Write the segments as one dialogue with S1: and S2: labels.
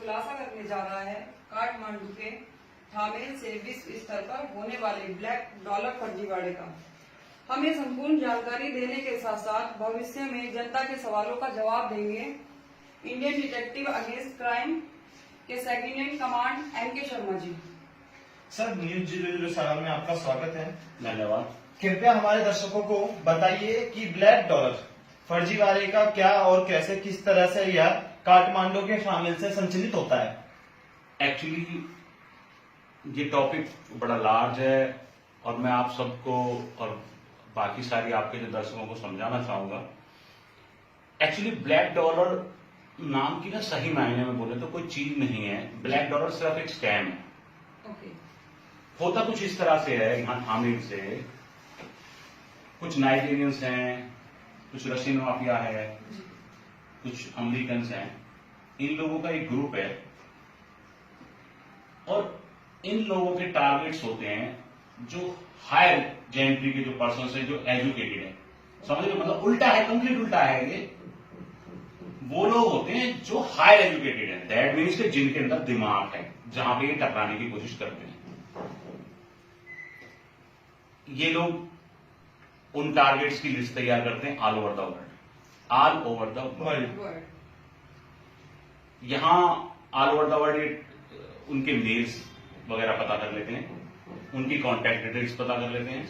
S1: खुलासा करने जा रहा है काठमांडू के थामेल से विश्व स्तर पर होने वाले ब्लैक डॉलर फर्जीवाड़े का। हमें संपूर्ण जानकारी देने के साथ साथ भविष्य में जनता के सवालों का जवाब देंगे इंडियन डिटेक्टिव अगेंस्ट क्राइम के second in command MK Sharma ji.
S2: Sir, news 007 में आपका स्वागत है।
S3: धन्यवाद।
S2: कृपया हमारे दर्शकों को बताइए कि ब्लैक डॉलर फर्जीवाड़े का क्या और कैसे किस तरह से यह काठमांडू के शामिल से संचालित होता है।
S3: एक्चुअली ये टॉपिक बड़ा लार्ज है और मैं आप सबको और बाकी सारी आपके जो दर्शकों को समझाना चाहूंगा। एक्चुअली ब्लैक डॉलर नाम की ना सही मायने में बोले तो कोई चीज नहीं है। ब्लैक डॉलर सिर्फ एक स्कैम है। होता कुछ इस तरह से है, यहाँ थामेल से कुछ नाइजीरियंस हैं, कुछ रशियन माफिया है, कुछ अमेरिकन हैं। इन लोगों का एक ग्रुप है और इन लोगों के टारगेट्स होते हैं जो हायर जेंट्री के जो पर्सन है, जो एजुकेटेड है। समझ लो, मतलब उल्टा है, कंप्लीट उल्टा है। ये वो लोग होते हैं जो हायर एजुकेटेड है, दैट मीन्स के जिनके अंदर दिमाग है, जहां पे ये टकराने की कोशिश करते हैं। ये लोग उन टारगेट्स की लिस्ट तैयार करते हैं all over the world, all over the world. यहां ऑल ओवर द वर्ल्ड उनके मेल्स वगैरह पता कर लेते हैं, उनकी कॉन्टैक्ट डिटेल्स पता कर लेते हैं,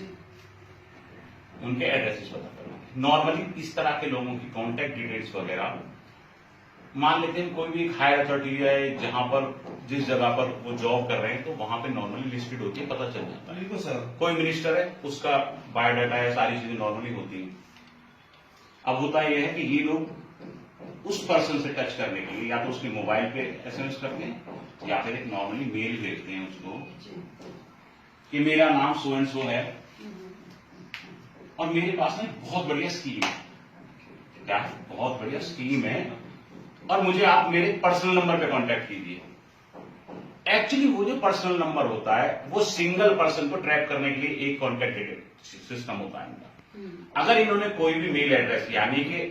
S3: उनके एड्रेसेस पता कर लेते हैं। नॉर्मली इस तरह के लोगों की कॉन्टैक्ट डिटेल्स वगैरह मान लेते हैं कोई भी एक हायर अथॉरिटी है, जहां पर जिस जगह पर वो जॉब कर रहे हैं, तो वहां पे नॉर्मली लिस्टेड होती है, पता चल जाता है।
S2: बिल्कुल सर।
S3: कोई मिनिस्टर है, उसका बायोडाटा है, सारी चीजें नॉर्मली होती हैं। अब होता यह है कि ये लोग उस पर्सन से टच करने के लिए या तो उसके मोबाइल पे SMS करते हैं या फिर एक नॉर्मली मेल भेजते हैं उसको कि मेरा नाम सो एंड सो है और मेरे पास में बहुत बढ़िया स्कीम है। क्या है? बहुत बढ़िया स्कीम है और मुझे आप मेरे पर्सनल नंबर पे कांटेक्ट कीजिए। एक्चुअली वो जो पर्सनल नंबर होता है वो सिंगल पर्सन को ट्रैक करने के लिए एक कांटेक्ट डिटेल सिस्टम होता है इनका। अगर इन्होंने कोई भी मेल एड्रेस, यानी कि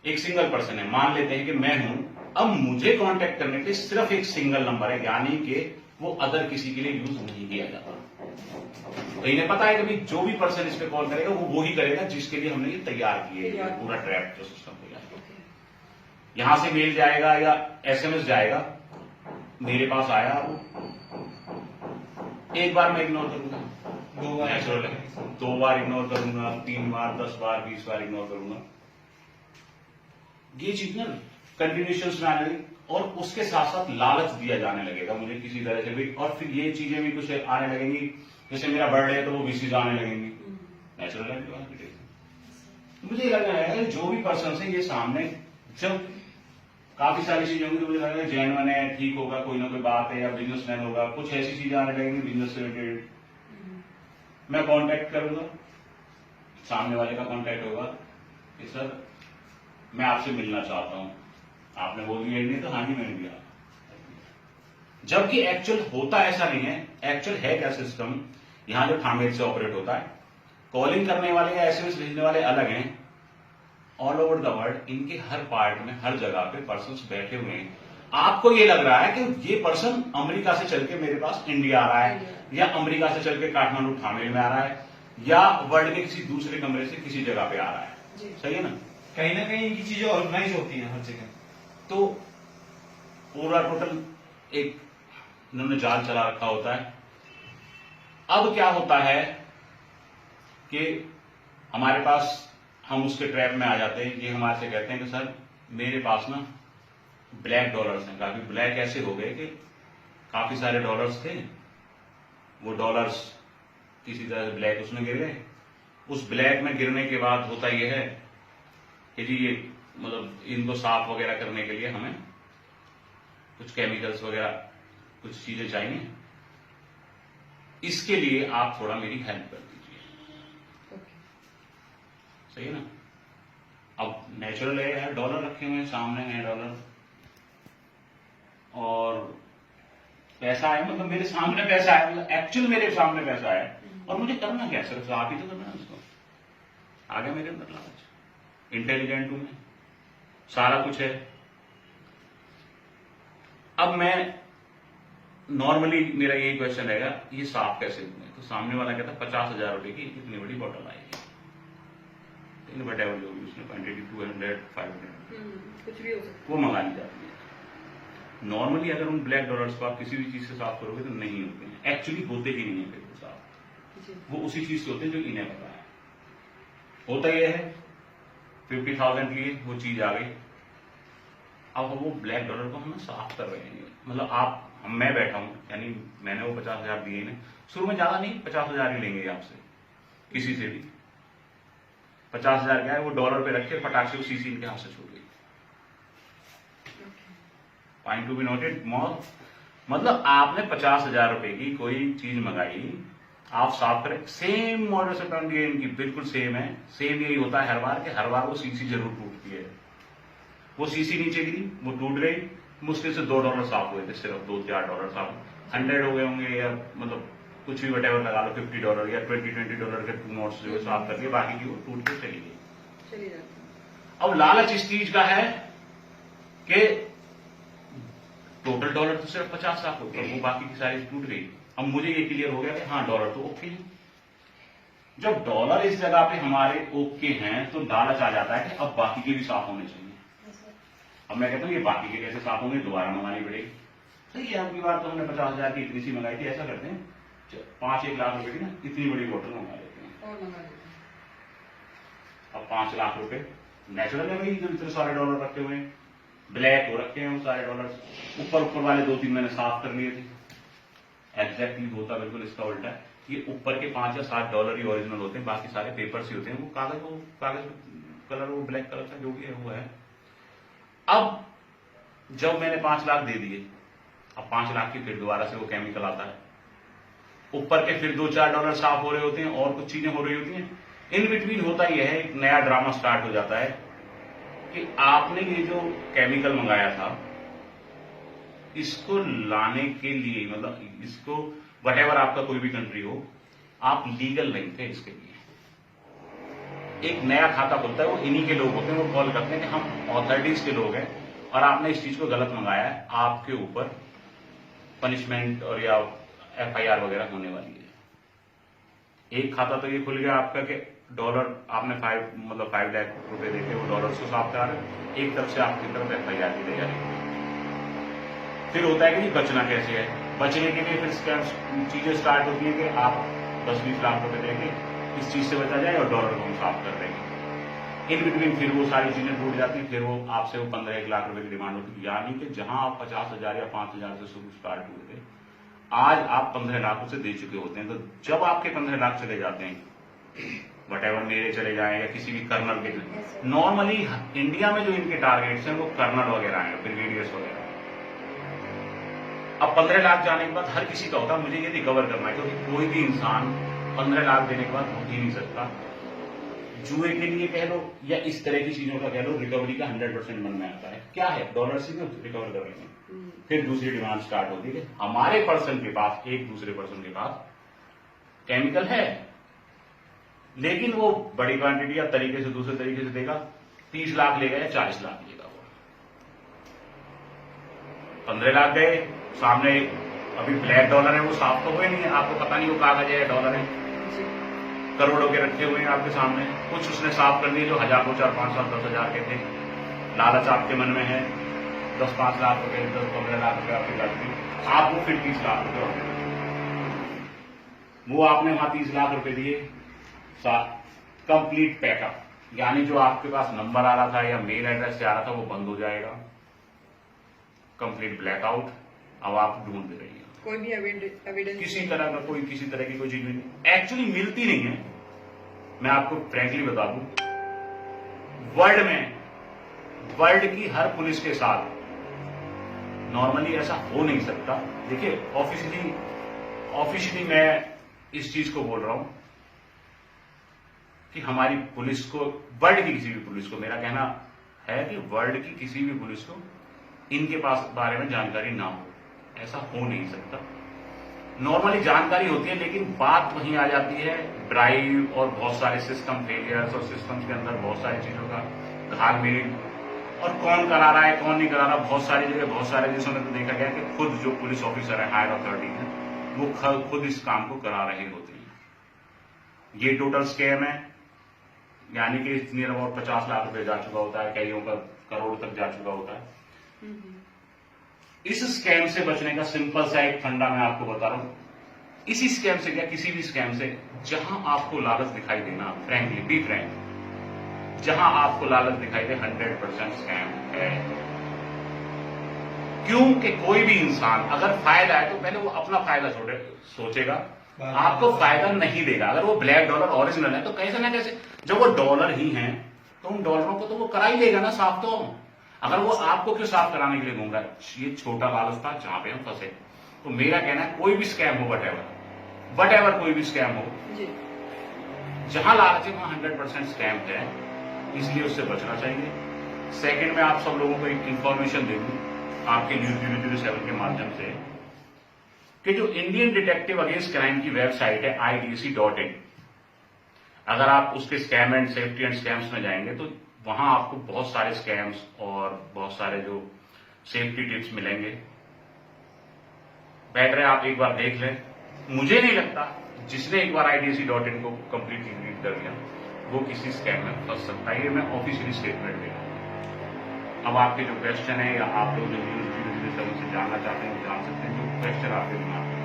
S3: एक सिंगल पर्सन है, मान लेते हैं कि मैं हूं, अब मुझे कांटेक्ट करने के लिए सिर्फ एक सिंगल नंबर है, यानी कि वो अदर किसी के लिए यूज नहीं किया जाता। तो इन्हें पता है कि भाई जो भी पर्सन इस पे कॉल करेगा वो ही करेगा जिसके लिए हमने ये तैयार किए, पूरा ट्रैप जो सिस्टम तैयार किया। यहां से मेल जाएगा या SMS जाएगा, मेरे पास आया, एक बार मैं इग्नोर करूंगा, नेचुरल है, 2 बार इग्नोर करूंगा, 3 बार, 10 बार, 20 बार इग्नोर करूंगा। ये चीज ना कंटिन्यूशन में आने लगी और उसके साथ साथ लालच दिया जाने लगेगा मुझे किसी तरह से भी, और फिर ये चीजें भी कुछ आने लगेंगी। जैसे मेरा बर्थडे है तो वो विशेष आने लगेंगी, नेचुरल है। मुझे लग रहा है जो भी पर्सन है ये सामने जब काफी सारी चीजें होंगी तो मुझे लग रहा है जेन्युइन है, ठीक होगा, कोई ना कोई बात है, या बिजनेसमैन होगा, कुछ ऐसी चीजें आने लगेंगी बिजनेस से रिलेटेड। मैं कांटेक्ट करूंगा, सामने वाले का कांटेक्ट होगा कि सर मैं आपसे मिलना चाहता हूं, आपने बोल दिया नहीं तो हाँ जी मैंने दिया। जबकि एक्चुअल होता ऐसा नहीं है। एक्चुअल है क्या सिस्टम, यहां जो थामेल से ऑपरेट होता है, कॉलिंग करने वाले या SMS भेजने वाले अलग हैं। ऑल ओवर द वर्ल्ड इनके हर पार्ट में, हर जगह पे पर्सन्स बैठे हुए हैं। आपको ये लग रहा है कि ये पर्सन अमेरिका से चल के मेरे पास इंडिया आ रहा है, या अमेरिका से चल के काठमांडू थामेल में आ रहा है, या वर्ल्ड के किसी दूसरे कमरे से किसी जगह पे आ रहा है। सही है ना
S2: कहीं इनकी चीजें ऑर्गेनाइज होती हैं हर जगह।
S3: तो पूरा टोटल एक इन्होंने जाल चला रखा होता है। अब क्या होता है कि हमारे पास, हम उसके ट्रैप में आ जाते हैं। ये हमारे से कहते हैं कि सर मेरे पास ना ब्लैक डॉलर्स हैं। काफी ब्लैक ऐसे हो गए कि काफी सारे डॉलर्स थे, वो डॉलर्स किसी तरह से ब्लैक उसमें गिर गए। उस ब्लैक में गिरने के बाद होता यह है कि जी ये मतलब इनको साफ वगैरह करने के लिए हमें कुछ केमिकल्स वगैरह कुछ चीजें चाहिए, इसके लिए आप थोड़ा मेरी हेल्प कर दीजिए। सही है ना। अब नेचुरल है, डॉलर रखे हुए हैं सामने हैं डॉलर, और पैसा है, मतलब मेरे सामने पैसा है, मतलब एक्चुअल मेरे सामने पैसा है, और मुझे करना क्या, सिर्फ आप ही तो करना है उसको। आगे मेरे अंदर लालच, इंटेलिजेंट हूं मैं, सारा कुछ है। अब मैं नॉर्मली मेरा यही क्वेश्चन रहेगा, ये साफ कैसे हुए? तो सामने वाला कहता 50,000 रुपए की इतनी बड़ी बॉटल आएगी, वट एवर जो भी उसने क्वांटिटी 200 500
S1: कुछ भी हो सकता
S3: वो मंगा ली जाती है। नॉर्मली अगर उन ब्लैक डॉलर्स को आप किसी भी चीज से साफ करोगे तो नहीं होते हैं, एक्चुअली होते ही नहीं है फिर वो साफ,
S1: है जी।
S3: वो उसी चीज से होते हैं जो इन्हें पता है। होता यह है 50,000 लिए वो चीज आ गई, अब वो ब्लैक डॉलर को हम साफ कर रहे हैं, मतलब मैं बैठा हूं, यानी मैंने वो 50,000 दिए ना, शुरू में ज्यादा नहीं 50,000 ही लेंगे आपसे, किसी से भी 50,000 क्या है, वो डॉलर पे रख के फटाक से वो सीसी इनके हाथ से छूट गई। पॉइंट टू बी नोटेड, मतलब आपने 50,000 रुपए की कोई चीज मंगाई, आप साफ करें, सेम मॉडल से टर्न दिए इनकी बिल्कुल सेम है, सेम यही होता है हर बार वो सीसी जरूर टूटती है। वो सीसी नीचे गिरी, वो टूट गई, मुश्किल से $2 साफ हुए थे, सिर्फ $2-4 साफ, 100 हो गए होंगे, या मतलब कुछ भी वटेवर लगा लो, $50 या $20 के 2 नोट्स जो है साफ करके, बाकी की वो टूट के चली गई।
S1: चली जाती है।
S3: अब लालच इस चीज का है कि टोटल डॉलर तो सिर्फ 50 साफ होते हैं, वो बाकी की सारी टूट गई। अब मुझे ये क्लियर हो गया कि हाँ डॉलर तो ओके है। जब डॉलर इस जगह पे हमारे ओके हैं तो लालच आ जाता है कि अब बाकी के भी साफ होने चाहिए। अब मैं कहता हूं ये बाकी के कैसे साफ होंगे, दोबारा मंगानी पड़ेगी। सही है, आपकी बात तो हमने 50,000 की इतनी सी मंगाई थी, ऐसा करते हैं 5-1 लाख रुपए की ना इतनी बड़ी बोतल मंगा लेते हैं,
S1: और मंगा लेते हैं।
S3: अब 5 लाख रुपए नेचुरल है भाई, जो इतने सारे डॉलर रखे हुए हैं, ब्लैक हो रखे हैं वो सारे डॉलर, ऊपर वाले 2-3 मैंने साफ कर लिए थे। एग्जैक्टली होता बिल्कुल इसका उल्टा है, ये ऊपर के 5 या 7 डॉलर ही ओरिजिनल होते हैं, बाकी सारे पेपर्स ही होते हैं, वो कागज कलर वो ब्लैक कलर का जो भी है वो है। अब जब मैंने 5 लाख दे दिए, अब 5 लाख की फिर दोबारा से वो केमिकल आता है, ऊपर के फिर 2-4 डॉलर साफ हो रहे होते हैं और कुछ चीजें हो रही होती हैं, इन बिटवीन होता यह है, एक नया ड्रामा स्टार्ट हो जाता है कि आपने ये जो केमिकल मंगाया था इसको लाने के लिए, मतलब इसको वटेवर आपका कोई भी कंट्री हो, आप लीगल नहीं थे इसके लिए। एक नया खाता खुलता है, वो इन्हीं के लोग होते हैं, वो कॉल करते हैं कि हम ऑथोरिटीज के लोग हैं और आपने इस चीज को गलत मंगाया है, आपके ऊपर पनिशमेंट और या FIR वगैरह होने वाली है। एक खाता तो ये खुल गया आपका कि डॉलर आपने 5 लाख रुपए देके वो डॉलर को साफ करा रहे, एक तरफ से आपकी तरफ FIR की तैयारी। फिर होता है कि जी बचना कैसे है, बचने के लिए फिर चीजें स्टार्ट होती है कि आप 10-20 लाख रुपए देंगे, इस चीज से बचा जाए और डॉलर को हम साफ कर देंगे। इन बिटवीन फिर वो सारी चीजें टूट जाती हैं, फिर वो आपसे वो 15-1 लाख रुपए की डिमांड होती है, यानी कि जहां आप 50,000 या 5,000 से शुरू स्टार्ट हुए थे, आज आप 15 लाख उसे दे चुके होते हैं। तो जब आपके 15 लाख चले जाते हैं, वटेवर मेरे चले जाए या किसी भी कर्नल के, नॉर्मली इंडिया में जो इनके टारगेट्स हैं वो कर्नल वगैरह हैं, ब्रिगेडियर्स वगैरह। अब 15 लाख जाने के बाद हर किसी का होता है मुझे ये रिकवर करना है, क्योंकि कोई भी इंसान 15 लाख देने के बाद उठ ही नहीं सकता। जुए के लिए कह लो या इस तरह की चीजों का कह लो, रिकवरी का 100% मन में आता है, क्या है डॉलर से रिकवर कर लेंगे। फिर दूसरी डिमांड स्टार्ट होती है, हमारे पर्सन के पास, एक दूसरे पर्सन के पास केमिकल है, लेकिन वो बड़ी क्वांटिटी या तरीके से दूसरे तरीके से देगा, 30 लाख लेगा या 40 लाख लेगा। वो 15 लाख गए, सामने अभी ब्लैक डॉलर है, वो साफ तो हुए नहीं है, आपको पता नहीं वो कागज है डॉलर है, करोड़ों के रखे हुए हैं आपके सामने, कुछ उसने साफ कर दिए जो 1,000, 2,000, 5,000, 10,000 के थे। लालच आपके मन में है, 10-5 लाख रुपए, 10-15 लाख रुपए आपकी गलती, आपको फिर 30 लाख रुपए होने, वो आपने वहां 30 लाख रुपए दिए, कंप्लीट पैकअप, यानी जो आपके पास नंबर आ रहा था या मेल एड्रेस से आ रहा था वो बंद हो जाएगा, कंप्लीट ब्लैकआउट। अब आप ढूंढ रही हैं,
S1: कोई भी एविडेंस
S3: किसी तरह का किसी तरह की कोई चीज नहीं, एक्चुअली मिलती नहीं है। मैं आपको फ्रैंकली बता दूं, वर्ल्ड की हर पुलिस के साथ नॉर्मली ऐसा हो नहीं सकता। देखिए ऑफिशियली मैं इस चीज को बोल रहा हूं कि हमारी पुलिस को, वर्ल्ड की किसी भी पुलिस को, मेरा कहना है कि वर्ल्ड की किसी भी पुलिस को इनके पास बारे में जानकारी ना हो, ऐसा हो नहीं सकता। नॉर्मली जानकारी होती है, लेकिन बात वहीं आ जाती है ड्राइव और बहुत सारे सिस्टम फेलियर्स और सिस्टम्स के अंदर बहुत सारी चीजों का घाल मिली और कौन करा रहा है कौन नहीं करा रहा, बहुत सारी जगह बहुत सारे देशों में तो देखा गया कि खुद जो पुलिस ऑफिसर है, हायर अथॉरिटी है, वो खुद इस काम को करा रहे होते हैं। ये टोटल स्कैम है, यानी कि नियर अबाउट 50 लाख रुपए जा चुका होता है, कईयों का करोड़ तक जा चुका होता है। इस स्कैम से बचने का सिंपल सा एक फंडा मैं आपको बता रहा हूं। इसी स्कैम से क्या, किसी भी स्कैम से जहां आपको लालच दिखाई देना, फ्रैंकली बी फ्रैंक, जहां आपको लालच दिखाई दे 100% स्कैम है। क्योंकि कोई भी इंसान अगर फायदा है तो पहले वो अपना फायदा सोचेगा, आपको फायदा नहीं देगा। अगर वो ब्लैक डॉलर ओरिजिनल है तो कैसे ना कैसे, जब वो डॉलर ही हैं तो उन डॉलरों को तो वो करा ही देगा ना साफ। तो अगर वो आपको क्यों साफ कराने के लिए घूम रहा है, ये छोटा लालच था जहां पे हम फंसे। तो मेरा कहना है कोई भी स्कैम हो, वट एवर कोई भी स्कैम हो, जहां लालच है वहां 100% स्कैम है, इसलिए उससे बचना चाहिए। सेकंड में आप सब लोगों को एक इंफॉर्मेशन दे दूं आपके न्यूज 007 के माध्यम से कि जो इंडियन डिटेक्टिव अगेंस्ट क्राइम की वेबसाइट है IDC.in, अगर आप उसके scam and safety and scams में जाएंगे तो वहां आपको बहुत सारे स्कैम्स और बहुत सारे जो सेफ्टी टिप्स मिलेंगे। बेटर है आप एक बार देख लें। मुझे नहीं लगता जिसने एक बार IDC.in को कंप्लीटली रीड कर लिया वो किसी स्कैम में फंस सकता है। ये मैं ऑफिशियली स्टेटमेंट दे रहा हूं। अब आपके जो क्वेश्चन है या आप लोग जो न्यूज 007 से जानना चाहते हैं जान सकते हैं, जो क्वेश्चन आपके दिमाग में।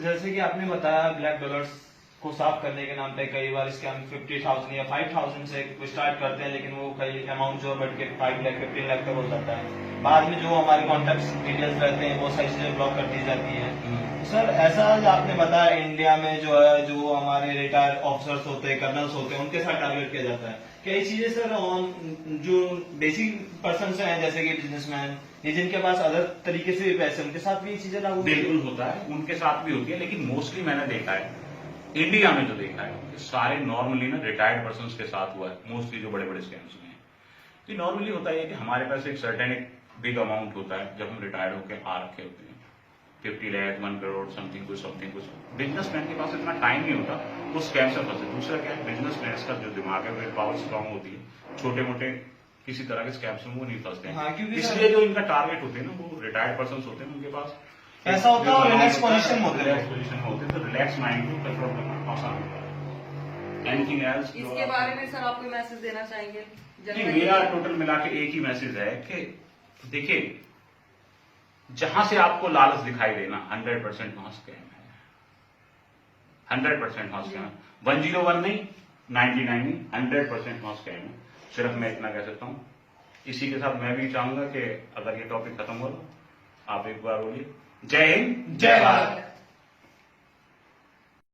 S2: जैसे कि आपने बताया ब्लैक डॉलर्स को साफ करने के नाम पे कई बार स्कैम 50,000 या 5,000 से स्टार्ट करते हैं, लेकिन वो कई अमाउंट जो बढ़ के 5 लाख 15 लाख तक हो जाता है। बाद में जो हमारे कॉन्टेक्ट डिटेल्स रहते हैं वो सही चीजें ब्लॉक कर दी जाती है। सर ऐसा जो आपने बताया इंडिया में जो है, जो हमारे रिटायर्ड ऑफिसर्स होते हैं, कर्नल्स होते हैं, उनके साथ टारगेट किया जाता है। कई चीजें सर जो बेसिक पर्सन हैं जैसे कि बिजनेसमैन ये जिनके पास अदर तरीके से भी पैसे, उनके साथ भी ये चीजें लागू
S3: बिल्कुल होता है, उनके साथ भी होती है, लेकिन मोस्टली मैंने देखा है इंडिया में जो देखा है कि सारे नॉर्मली ना रिटायर्ड पर्सन के साथ हुआ है। मोस्टली जो बड़े बड़े स्कैम्स हुए हैं तो नॉर्मली होता है कि हमारे पास एक सर्टेन एक बिग अमाउंट होता है जब हम रिटायर्ड होकर आ रखे होते हैं, 50 लाख 1 करोड़ समथिंग कुछ। बिजनेसमैन के पास इतना टाइम नहीं होता, वो स्कैम से फंसे। दूसरा क्या है, बिजनेसमैन का जो दिमाग है विल पावर स्ट्रांग होती है, छोटे मोटे किसी तरह के स्कैम में वो नहीं फंसते हैं। इसलिए जो इनका टारगेट होते हैं ना वो रिटायर्ड पर्सन होते हैं, उनके पास
S2: ऐसा होता है और रिलैक्स पोजीशन में
S3: होते हैं, तो रिलैक्स माइंड को कंट्रोल करना आसान होता है। एनीथिंग एल्स
S1: इसके बारे में सर आप कोई मैसेज देना चाहेंगे?
S3: नहीं, मेरा टोटल मिला के एक ही मैसेज है कि देखिए जहां से आपको लालच दिखाई देना 100% वहां स्कैम है, 100% वहां स्कैम है। 101 नहीं, 99 नहीं, 100% वहां स्कैम है। सिर्फ मैं इतना कह सकता हूं। इसी के साथ मैं भी चाहूंगा कि अगर ये टॉपिक खत्म हो तो आप एक बार बोलिए जय हिंद जय भारत।